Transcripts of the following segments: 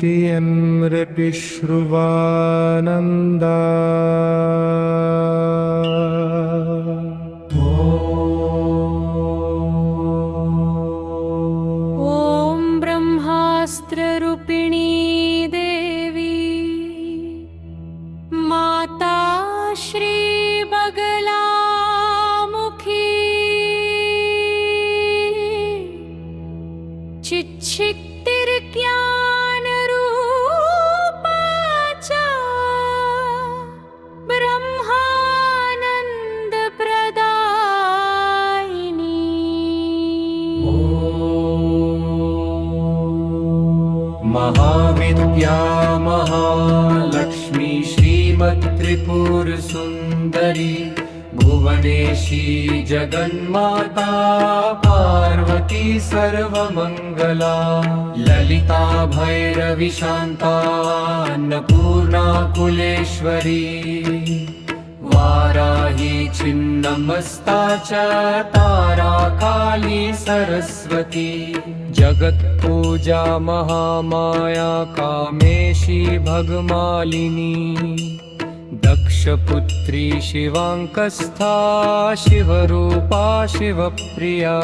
अतियन्मृतिश्रुवानन्दा ॐ ब्रह्मास्त्ररूपिणी देवी माता श्री बगलामुखी चिच्छिक्तिर्ज्ञानरूपाचा ब्रह्मानन्दप्रदायिनी महाविद्या महालक्ष्मी श्रीमत्त्रिपुरसुन्दरी भुवनेशी जगन्माता पार्वती सर्वमङ्गला ललिता भैरवी शान्ता अन्नपूर्णा कुलेश्वरी वाराही छिन्नमस्ता च तारा काली सरस्वती जगत्पूजा महामाया कामेशी भगमालिनी दक्षपुत्री शिवाङ्कस्था शिवरूपा शिवप्रिया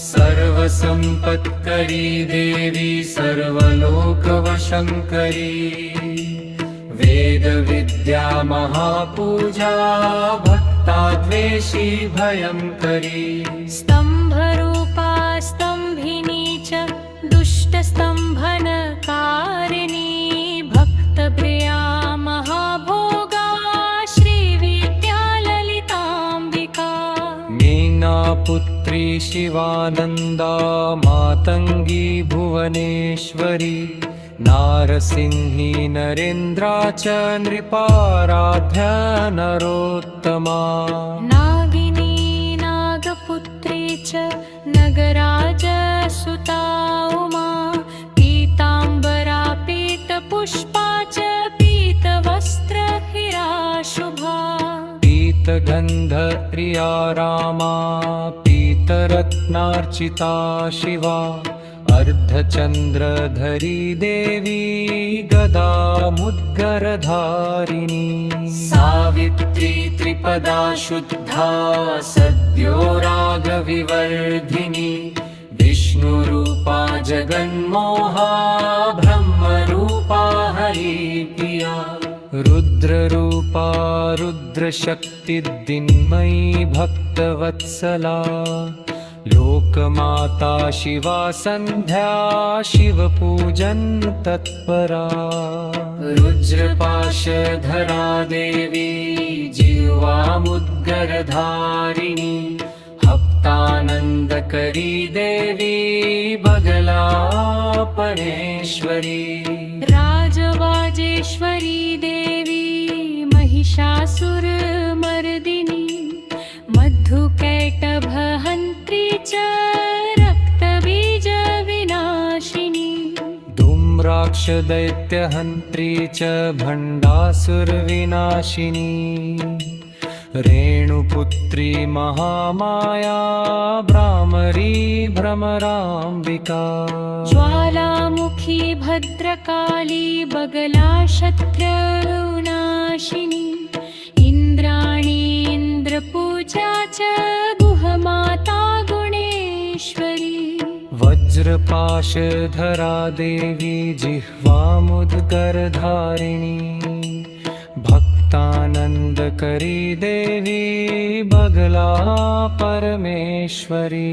सर्वसम्पत्करी देवी सर्वलोकवशङ्करी वेदविद्या महापूजा भक्ताद्वेषी भयङ्करी स्तम्भरूपा स्तम्भिनी च दुष्टस्तम्भनकारिणी भक्तप्रिया महाभोगा श्रीविद्या ललिताम्बिका मीनापुत्री शिवानन्दा मातङ्गी भुवनेश्वरी नारसिंही नरेन्द्रा च नृपाराध्या नरोत्तमा नागिनी नागपुत्री च नगराजसुता उमा पीताम्बरा पीतपुष्पा च पीतवस्त्रहिरा शुभा पीतगन्धप्रिया रामा पीतरत्नार्चिता शिवा अर्धचन्द्रधरी देवी गदामुद्गरधारिणी सावित्री त्रिपदा शुद्धा सद्यो रागविवर्धिनी विष्णुरूपा जगन्मोहा ब्रह्मरूपा हरिप्रिया रुद्ररूपा रुद्रशक्तिदिन्मयी भक्तवत्सला लोकमाता शिवा सन्ध्या शिवपूजन तत्परा रुद्रपाशधरा देवी जिह्वामुद्गरधारिणी हप्तानन्दकरी देवी बगला परेश्वरी राजवाजेश्वरी देवी महिषासुरमर्दिनी मधुकैटभहन्त्री च रक्तबीजविनाशिनी धूम्राक्षदैत्यहन्त्री च भण्डासुरविनाशिनी रेणुपुत्री महामाया भ्रामरी भ्रमराम्बिका ज्वालामुखी भद्रकाली बगला शत्रुनाशिनी इन्द्राणी इन्द्रपूजा च गुहमाता गुणेश्वरी वज्रपाशधरा देवी जिह्वामुद्गरधारिणी भक्तानन्दकरी देवी बगला परमेश्वरी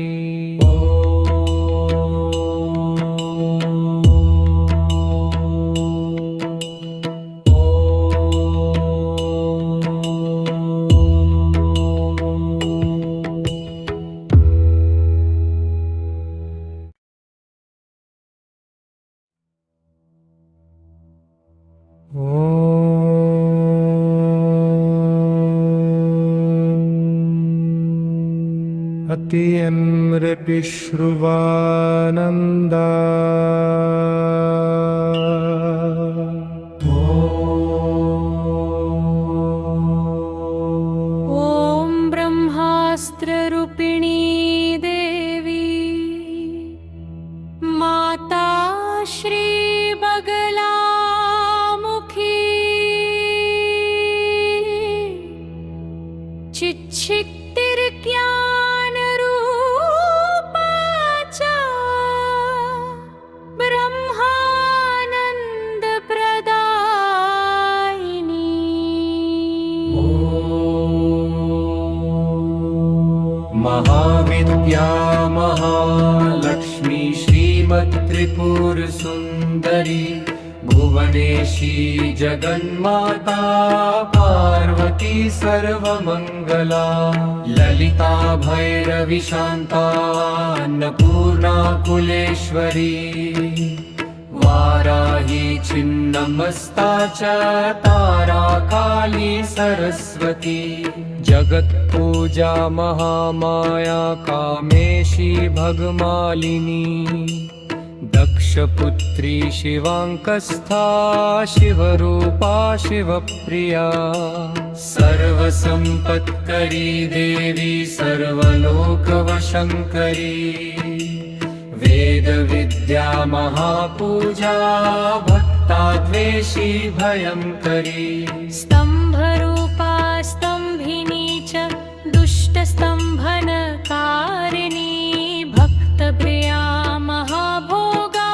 अतियन्मृतिश्रुवानन्दा ॐ ब्रह्मास्त्ररूपिणी देवी माता श्री बग चिच्छिक्तिर्ज्ञानरूपा च ब्रह्मानन्दप्रदायिनी महाविद्या महालक्ष्मी श्रीमत्त्रिपुरसुन्दरी भुवनेशी जगन्माता पार्वती सर्वमङ्गला ललिता भैरवी शान्ता अन्नपूर्णा कुलेश्वरी वाराही छिन्नमस्ता च तारा काली सरस्वती जगत्पूजा महामाया कामेशी भगमालिनी दक्षपुत्री शिवाङ्कस्था शिवरूपा शिवप्रिया सर्वसम्पत्करी देवी सर्वलोकवशङ्करी वेदविद्या महापूजा भक्ताद्वेषी भयङ्करी स्तम्भरूपा स्तम्भिनी च दुष्टस्तम्भनकारिणी भक्तप्रिया महाभोगा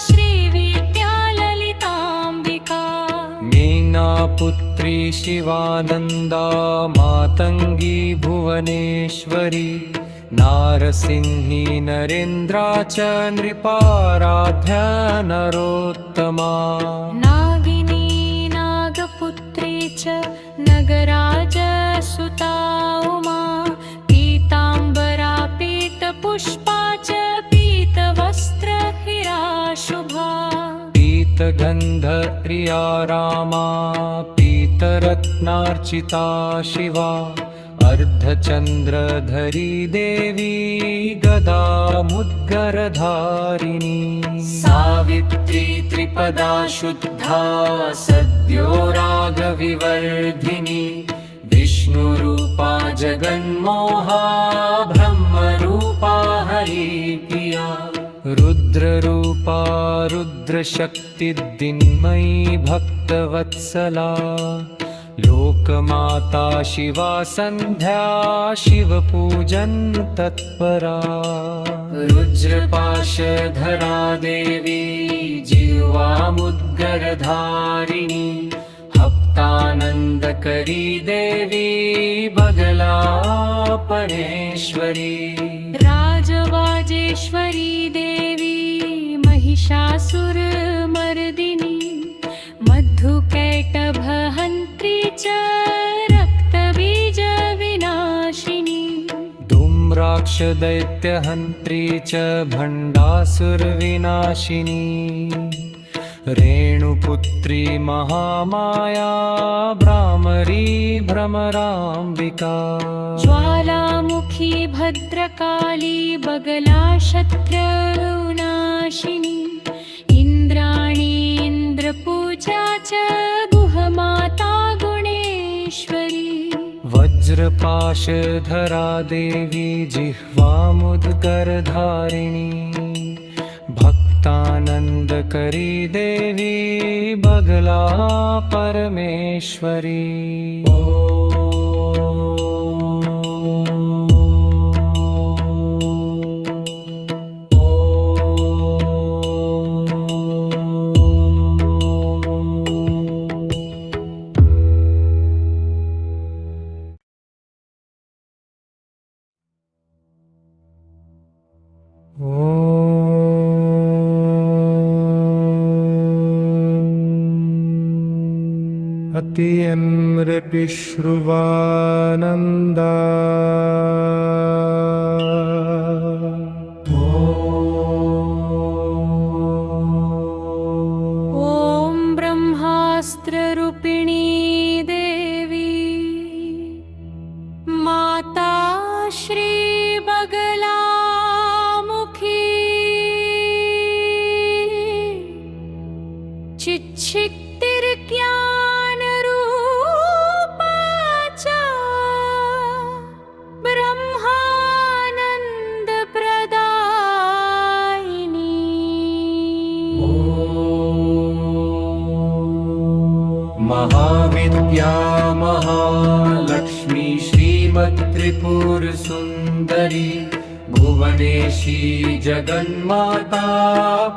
श्रीविद्या ललिताम्बिका मीनापुत्री शिवानन्दा मातङ्गी भुवनेश्वरी नारसिंही नरेन्द्रा च नृपाराध्या नरोत्तमा नागिनी नागपुत्री च नगराजसुता उमा पीताम्बरा पीतपुष्पा च पीतवस्त्रहिरा शुभा पीतगन्धप्रिया रामा पीतरत्नार्चिता शिवा अर्धचन्द्रधरी देवी गदा मुद्गरधारिणी सावित्री त्रिपदा शुद्धा सद्यो रागविवर्धिनी विष्णुरूपा जगन्मोहा ब्रह्मरूपा हरिप्रिया रुद्ररूपा रुद्रशक्तिर्दिन्मयी भक्तवत्सला लोकमाता शिवा सन्ध्या शिवपूजन तत्परा रुद्रपाशधरा देवी जिह्वामुद्गरधारिणी हप्तानन्दकरी देवी बगलापणेश्वरी राजवाजेश्वरी देवी महिषासुरमर्दिनी मधुकैटभहन्त्री च रक्तबीजविनाशिनी धूम्राक्षदैत्यहन्त्री च भण्डासुरविनाशिनी रेणुपुत्री महामाया भ्रामरी भ्रमराम्बिका ज्वालामुखी भद्रकाली बगला शत्रुनाशिनी इन्द्राणी इन्द्रपूजा च गुहमाता गुणेश्वरी वज्रपाशधरा देवी जिह्वामुद्गरधारिणी भक्तानन्दकरी देवी बगला परमेश्वरी अतियमृपिश्रुवानन्दा ॐ ब्रह्मास्त्ररूपिणी देवी माता श्री बगलामुखी चिच्छिक्तिर्ज्ञानरूपा च ब्रह्मानन्दप्रदायिनी महाविद्या महालक्ष्मी श्रीमत्त्रिपुरसुन्दरी श्रीमत्त्रिपुरसुन्दरी भुवनेशी जगन्माता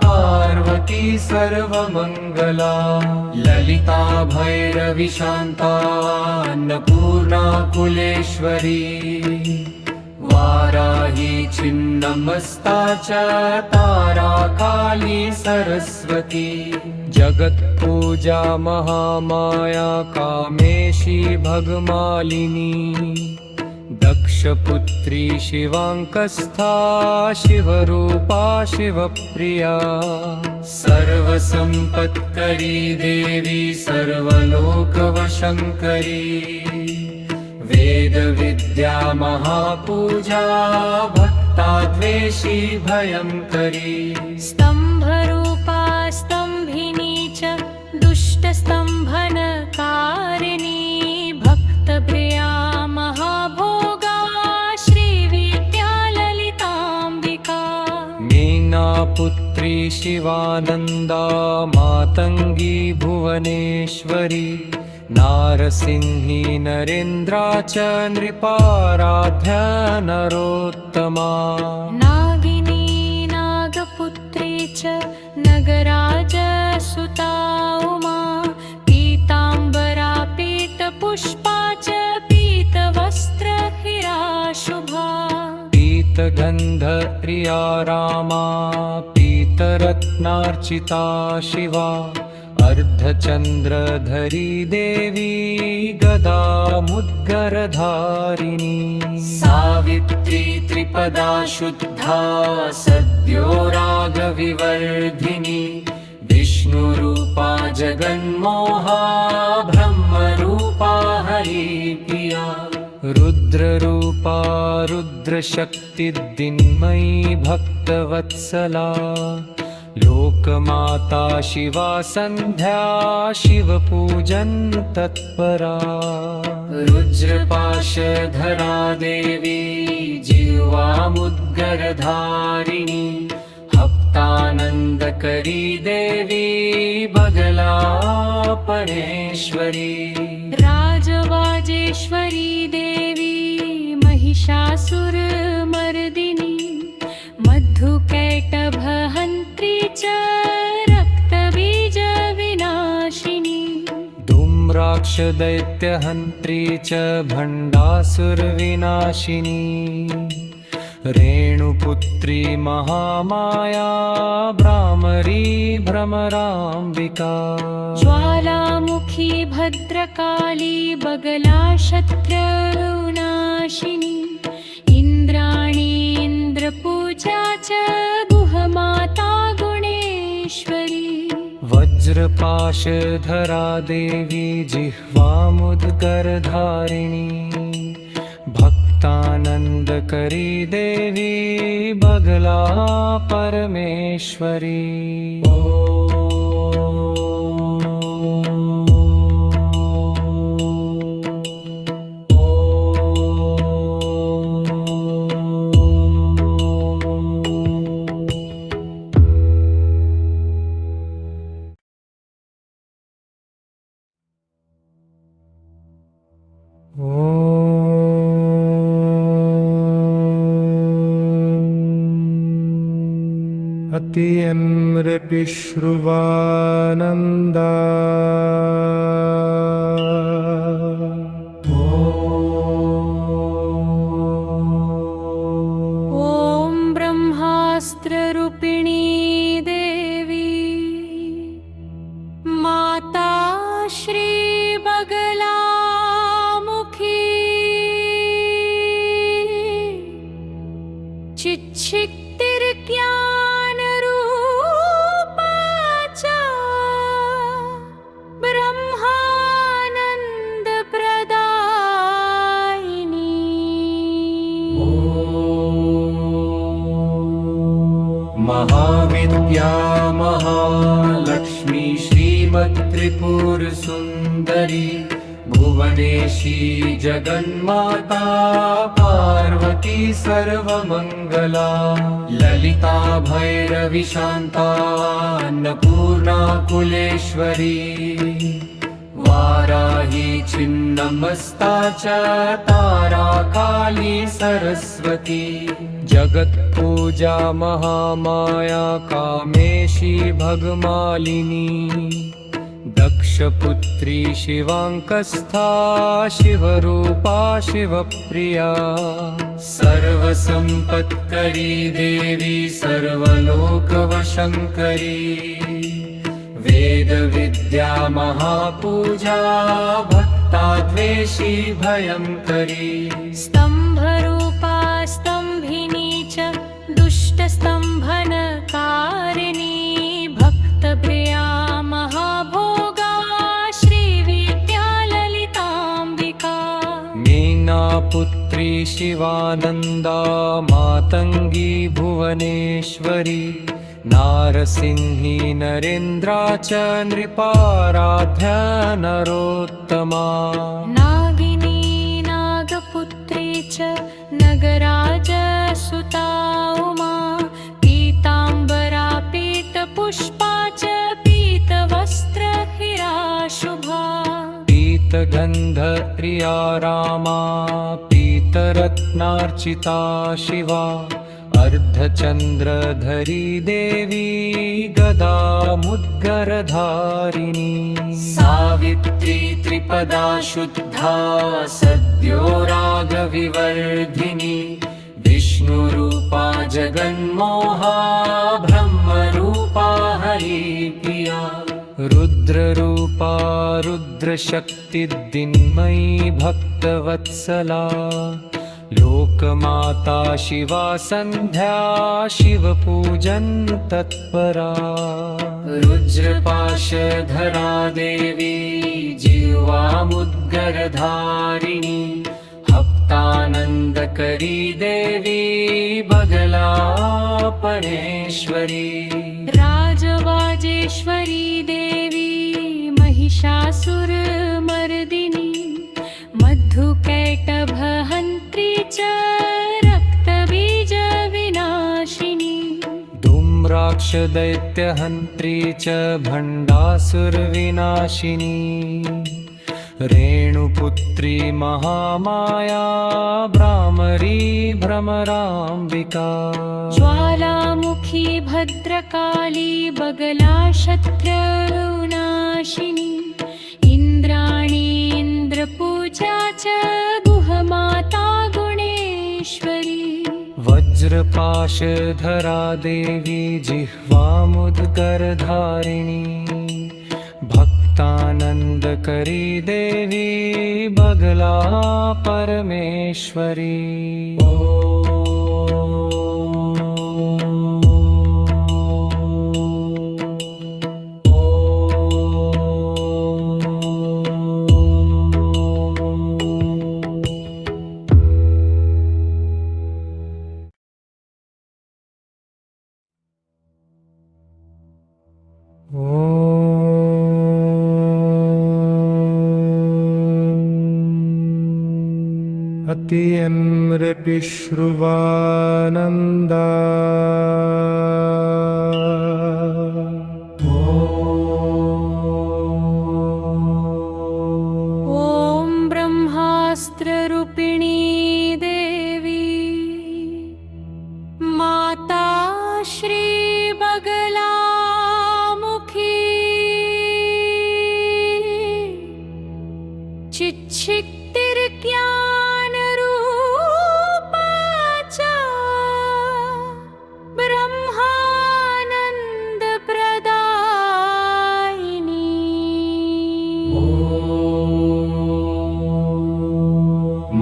पार्वती सर्वमङ्गला ललिता भैरवी शान्ता अन्नपूर्णा कुलेश्वरी वाराही छिन्नमस्ता च तारा काली सरस्वती जगत्पूजा महामाया कामेशी भगमालिनी दक्षपुत्री शिवाङ्कस्था शिवरूपा शिवप्रिया सर्वसम्पत्करी देवी सर्वलोकवशङ्करी वेदविद्या महापूजा भक्ताद्वेषी भयङ्करी स्तम्भरूपा स्तम्भिनी च दुष्टस्तम्भनकारिणी भक्तप्रिया महाभोगा श्रीविद्या ललिताम्बिका मीनापुत्री शिवानन्दा मातङ्गी भुवनेश्वरी नारसिंही नरेन्द्रा च नृपाराध्या नरोत्तमा नागिनी नागपुत्री च नगराजसुता उमा पीताम्बरा पीतपुष्पा च पीतवस्त्रहिरा शुभा पीतगन्धप्रिया रामा पीतरत्नार्चिता शिवा अर्धचन्द्रधरी देवी गदामुद्गरधारिणी सावित्री त्रिपदा शुद्धा सद्यो रागविवर्धिनी विष्णुरूपा जगन्मोहा ब्रह्मरूपा हरिप्रिया रुद्ररूपा रुद्रशक्तिदिन्मयी भक्तवत्सला लोकमाता शिवा सन्ध्या शिवपूजन तत्परा रुद्रपाशधरा देवी जिह्वामुद्गरधारिणी हप्तानन्दकरी देवी बगला परेश्वरी राजवाजेश्वरी देवी महिषासुरमर्दिनी मधुकैटभहन्त्री च रक्तबीजविनाशिनी धूम्राक्षदैत्यहन्त्री च भण्डासुरविनाशिनी रेणुपुत्री महामाया भ्रामरी भ्रमराम्बिका ज्वालामुखी भद्रकाली बगला शत्रुनाशिनी इन्द्राणी इन्द्रपूजा च गुहमाता गुणेश्वरी वज्रपाशधरा देवी जिह्वामुद्गरधारिणी भक्तानन्दकरी देवी बगला परमेश्वरी अतियम्रपिश्रुवानन्दा ॐ ब्रह्मास्त्ररूपिणी देवी माता श्रीबगलामुखी चिच्छिक्तिर्ज्ञानरूपा च ब्रह्मानन्दप्रदायिनी महाविद्या महालक्ष्मी श्रीमत्त्रिपुरसुन्दरी भुवनेशी जगन्माता पार्वती सर्वमङ्गला ललिता भैरवी शान्ता अन्नपूर्णा कुलेश्वरी वाराही छिन्न छिन्नमस्ता च तारा काली सरस्वती जगत्पूजा महामाया कामेशी भगमालिनी दक्षपुत्री शिवाङ्कस्था शिवरूपा शिवप्रिया सर्वसम्पत्करी देवी सर्वलोकवशङ्करी वेदविद्या महापूजा भक्ताद्वेषी भयङ्करी स्तम्भरूपा स्तम्भिनी च दुष्टस्तम्भनकारिणी भक्तप्रिया महाभोगा श्रीविद्या ललिताम्बिका मीनापुत्री शिवानन्दा मातङ्गी भुवनेश्वरी नारसिंही नरेन्द्रा च नृपाराध्या नरोत्तमा नागिनी नागपुत्री च नगराजसुता उमा पीताम्बरा पीतपुष्पा च पीतवस्त्रहिरा शुभा पीतगन्धप्रिया रामा पीतरत्नार्चिता शिवा अर्धचन्द्रधरी देवी गदा मुद्गरधारिणी सावित्री त्रिपदा शुद्धा सद्यो रागविवर्धिनी विष्णुरूपा जगन्मोहा ब्रह्मरूपा हरिप्रिया रुद्ररूपा रुद्रशक्तिदिन्मयी भक्तवत्सला लोकमाता शिवा सन्ध्या शिवपूजन तत्परा रुद्रपाशधरा देवी जिह्वामुद्गरधारिणी हप्तानन्दकरी देवी बगलापणेश्वरी राजवाजेश्वरी देवी महिषासुरमर्दिनी मधुकैटभहन्त्री च रक्तबीजविनाशिनी धूम्राक्षदैत्यहन्त्री च भण्डासुरविनाशिनी रेणुपुत्री महामाया भ्रामरी भ्रमराम्बिका ज्वालामुखी भद्रकाली बगला शत्रुनाशिनी इन्द्राणी इन्द्रपूजा च गुहमाता गुणेश्वरी वज्रपाशधरा देवी जिह्वामुद्गरधारिणी भक्तानन्दकरी देवी बगला परमेश्वरी अतियमृतिश्रुवानन्दा ॐ ब्रह्मास्त्ररूपिणी देवी माता श्री बगलामुखी चिच्छिक्तिर्ज्ञानरूपा च ब्रह्मानन्दप्रदायिनी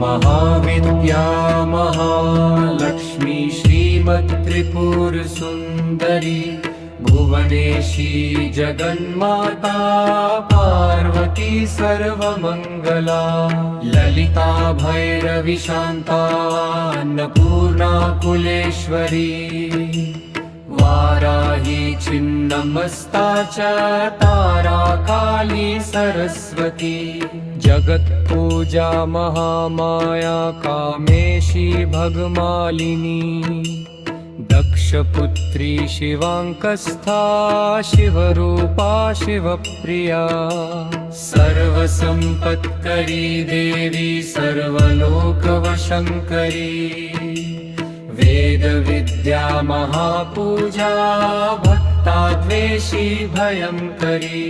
महाविद्या महालक्ष्मी श्रीमत्त्रिपुरसुन्दरी भुवनेशी जगन्माता पार्वती सर्वमङ्गला ललिता भैरवी शान्ता अन्नपूर्णा कुलेश्वरी वाराही छिन्नमस्ता च तारा काली सरस्वती जगत्पूजा महामाया कामेशी भगमालिनी दक्षपुत्री शिवाङ्कस्था शिवरूपा शिवप्रिया सर्वसम्पत्करी देवी सर्वलोकवशङ्करी वेदविद्या महापूजा भक्ताद्वेषी भयङ्करी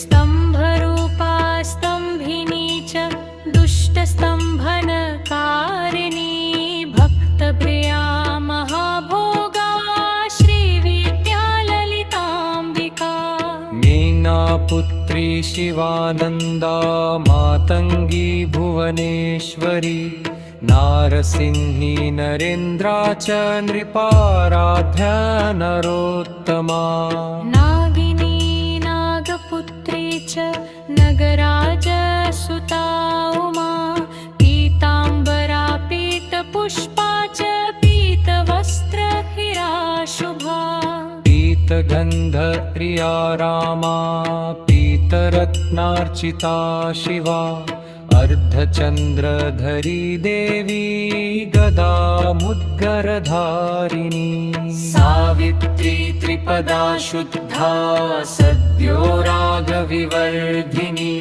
स्तम्भरूपा स्तम्भिनी च दुष्टस्तम्भनकारिणी भक्तप्रिया महाभोगा श्रीविद्या ललिताम्बिका मीनापुत्री शिवानन्दा मातङ्गी भुवनेश्वरी नारसिंही नरेन्द्रा च नृपाराध्या नरोत्तमा नागिनी नागपुत्री च नगराजसुता उमा पीताम्बरा पीतपुष्पा च पीतवस्त्रहिरा शुभा पीतगन्धप्रिया रामा पीतरत्नार्चिता शिवा अर्धचन्द्रधरी देवी गदामुद्गरधारिणी सावित्री त्रिपदा शुद्धा सद्यो रागविवर्धिनी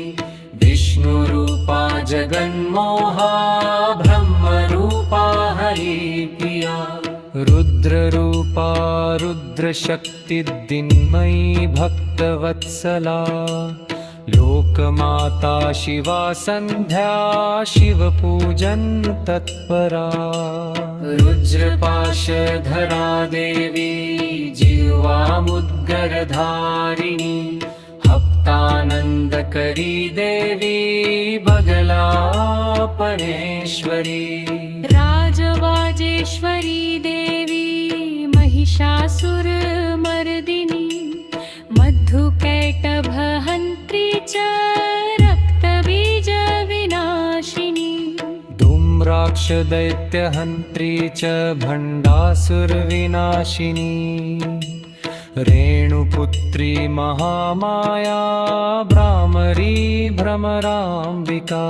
विष्णुरूपा जगन्मोहा ब्रह्मरूपा हरिप्रिया रुद्ररूपा रुद्रशक्तिदिन्मयी भक्तवत्सला लोकमाता शिवा सन्ध्या शिवपूजन तत्परा रुद्रपाशधरा देवी जिह्वामुद्गरधारिणी हप्तानन्दकरी देवी बगला परेश्वरी राजवाजेश्वरी देवी महिषासुरमर्दिनी मधुकैटभहन्त्री च रक्तबीजविनाशिनी धूम्राक्षदैत्यहन्त्री च भण्डासुरविनाशिनी रेणुपुत्री महामाया भ्रामरी भ्रमराम्बिका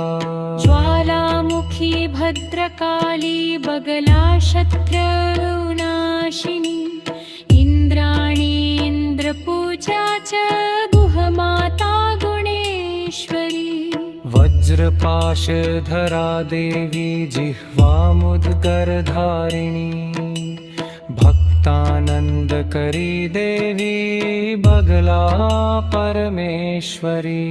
ज्वालामुखी भद्रकाली बगला शत्रुनाशिनी इन्द्राणी इन्द्रपूजा च गुहमाता गुणेश्वरी वज्रपाशधरा देवी जिह्वामुद्गरधारिणी भक्तानन्दकरी देवी बगला परमेश्वरी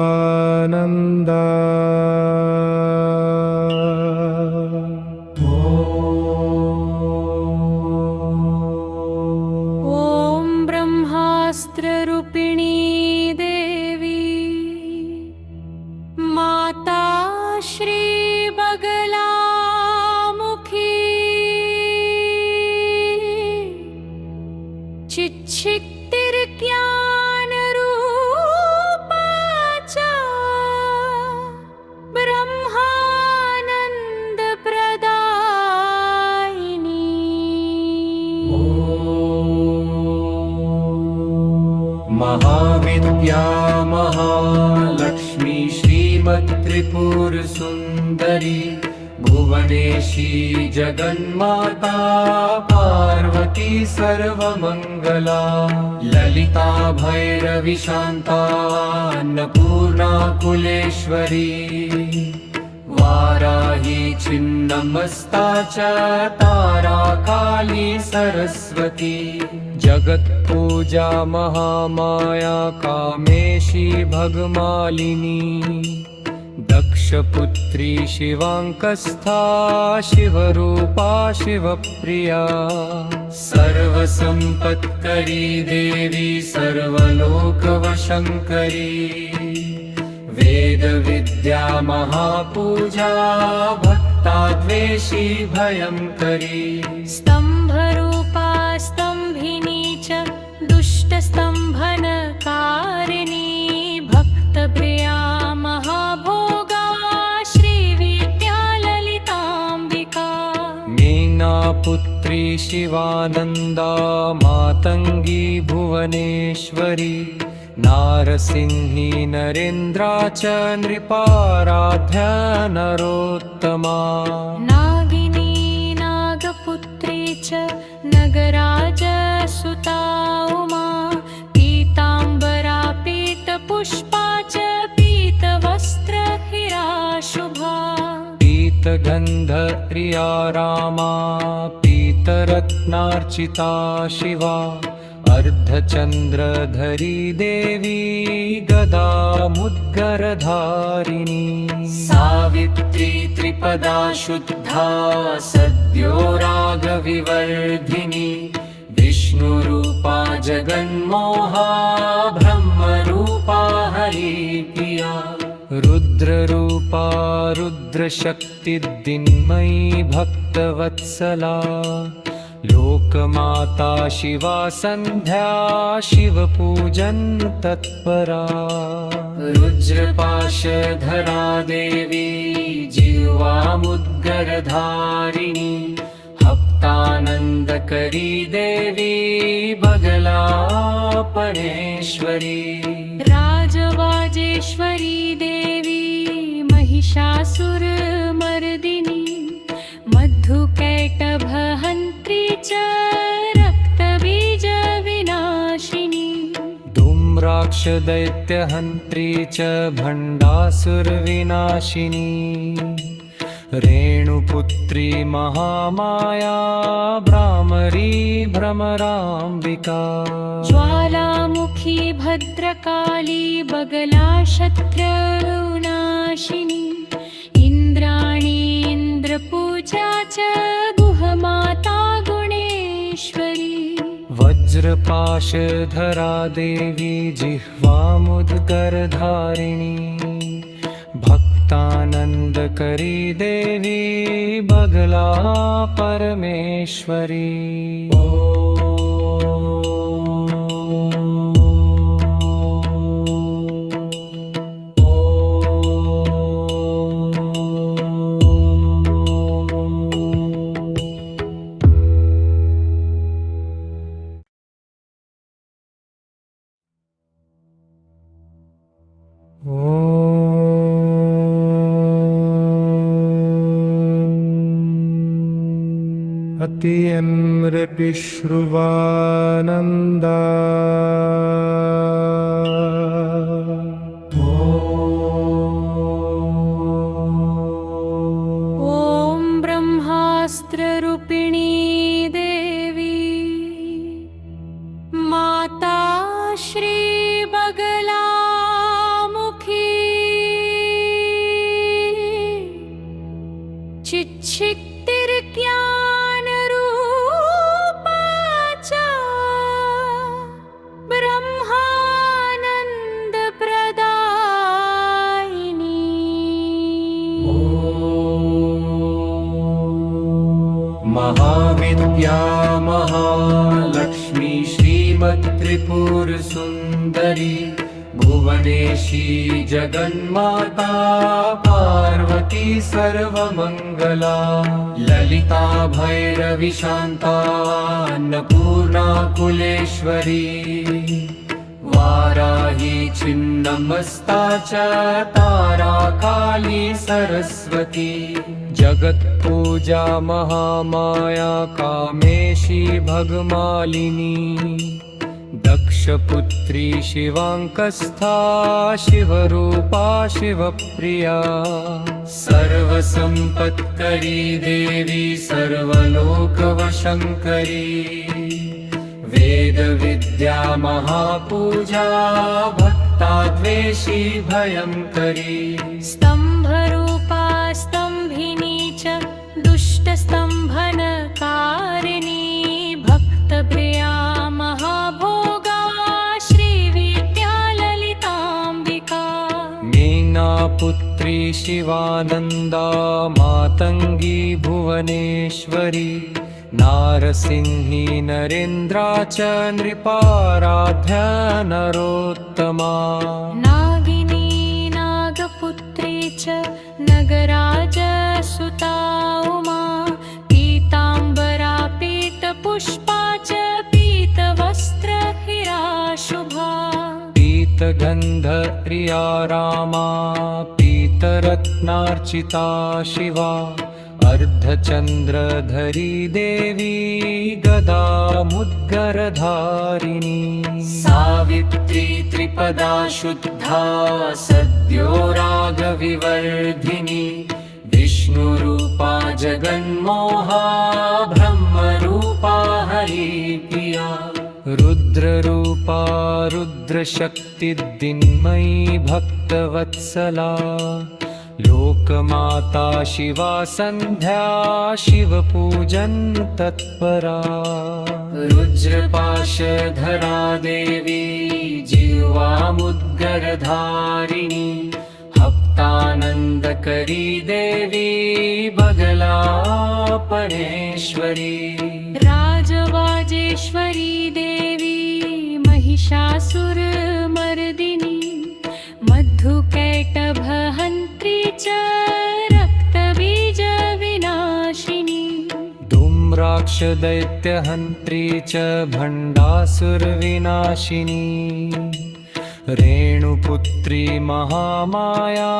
अतियमृपिश्रुवानन्दा ॐ ब्रह्मास्त्ररूपिणी देवी माता श्री बगलामुखी चिच्छिक्तिर्ज्ञानरूपा च ब्रह्मानन्दप्रदायिनी महाविद्या महालक्ष्मी श्रीमत्त्रिपुरसुन्दरी भुवनेशी जगन्माता पार्वती सर्वमङ्गला ललिता भैरवी शान्ता अन्नपूर्णा कुलेश्वरी वाराही छिन्नमस्ता च तारा काली सरस्वती जगत्पूजा महामाया कामेशी भगमालिनी दक्षपुत्री शिवाङ्कस्था शिवरूपा शिवप्रिया सर्वसम्पत्करी देवी सर्वलोकवशङ्करी वेदविद्या महापूजा भक्ताद्वेषी भयङ्करी स्तम्भ दुष्टस्तम्भनकारिणी भक्तप्रिया महाभोगा श्रीविद्या ललिताम्बिका मीनापुत्री शिवानन्दा मातङ्गी भुवनेश्वरी नारसिंही नरेन्द्रा च नृपाराध्या नरोत्तमा नागिनी नागपुत्री च नगराजसुता उमा पीताम्बरा पीतपुष्पा च पीतवस्त्रहिरा शुभा पीतगन्धप्रिया रामा पीतरत्नार्चिता शिवा अर्धचन्द्रधरी देवी गदा मुद्गरधारिणी सावित्री त्रिपदा शुद्धा सद्यो रागविवर्धिनी विष्णुरूपा जगन्मोहा ब्रह्मरूपा हरिप्रिया रुद्ररूपा रुद्रशक्तिदिन्मयी भक्तवत्सला लोकमाता शिवा सन्ध्या शिवपूजन तत्परा रुद्रपाशधरा देवी जिह्वामुद्गरधारिणी हप्तानन्दकरी देवी बगलापणेश्वरी राजवाजेश्वरी देवी महिषासुरमर्दिनी मधुकैटभहन्त्री च रक्तबीजविनाशिनी धूम्राक्षदैत्यहन्त्री च भण्डासुरविनाशिनी रेणुपुत्री महामाया भ्रामरी भ्रमराम्बिका ज्वालामुखी भद्रकाली बगला शत्रुनाशिनी इन्द्राणी इन्द्रपूजा च गुहमाता गुणेश्वरी वज्रपाशधरा देवी जिह्वामुद्गरधारिणी भक्तानन्दकरी देवी बगला परमेश्वरी अतियमृतिश्रुवानन्दा ॐ ब्रह्मास्त्ररूपिणी देवी माता श्री बगलामुखी चिच्छिक्तिर्ज्ञानरूपा च ब्रह्मानन्दप्रदायिनी महाविद्या महालक्ष्मी श्रीमत्त्रिपुरसुन्दरी भुवनेशी जगन्माता पार्वती सर्वमङ्गला ललिता भैरवी शान्ता अन्नपूर्णा कुलेश्वरी वाराही छिन्नमस्ता च तारा काली सरस्वती जगत्पूजा महामाया कामेशी भगमालिनी दक्षपुत्री शिवाङ्कस्था शिवरूपा शिवप्रिया सर्वसम्पत्करी देवी सर्वलोकवशङ्करी वेदविद्या महापूजा भक्ताद्वेषी भयङ्करी स्तम्भरूपा स्तम्भिनी च दुष्टस्तम्भनकारिणी भक्तप्रिया महाभोगा श्रीविद्या ललिताम्बिका मीनापुत्री शिवानन्दा मातङ्गी भुवनेश्वरी नारसिंही नरेन्द्रा च नृपाराध्या नरोत्तमा नागिनी नागपुत्री च नगराजसुता उमा पीताम्बरा पीतपुष्पा च पीतवस्त्रहिरा शुभा पीतगन्धप्रिया रामा पीतरत्नार्चिता शिवा अर्धचन्द्रधरी देवी गदामुद्गरधारिणी सावित्री त्रिपदा शुद्धा सद्यो रागविवर्धिनी विष्णुरूपा जगन्मोहा ब्रह्मरूपा हरिप्रिया रुद्ररूपा रुद्रशक्तिदिन्मयी भक्तवत्सला लोकमाता शिवा सन्ध्या शिवपूजन तत्परा रुद्रपाशधरा देवी जिह्वामुद्गरधारिणी हप्तानन्दकरी देवी बगला परेश्वरी राजवाजेश्वरी देवी महिषासुरमर्दिनी मधुकैटभहन्त्री च रक्तबीजविनाशिनी धूम्राक्षदैत्यहन्त्री च भण्डासुरविनाशिनी रेणुपुत्री महामाया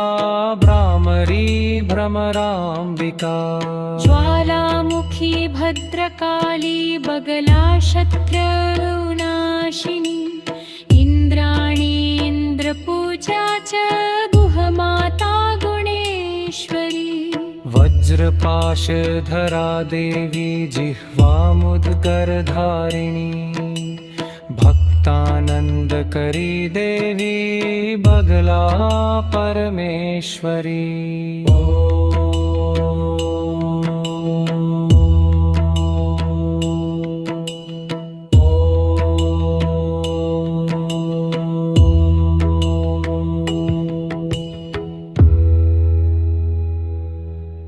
भ्रामरी भ्रमराम्बिका ज्वालामुखी भद्रकाली बगला शत्रुनाशिनी इन्द्राणी इन्द्रपूजा च गुहमाता गुणेश्वरी वज्रपाशधरा देवी जिह्वामुद्गरधारिणी भक्तानन्दकरी देवी बगला परमेश्वरी।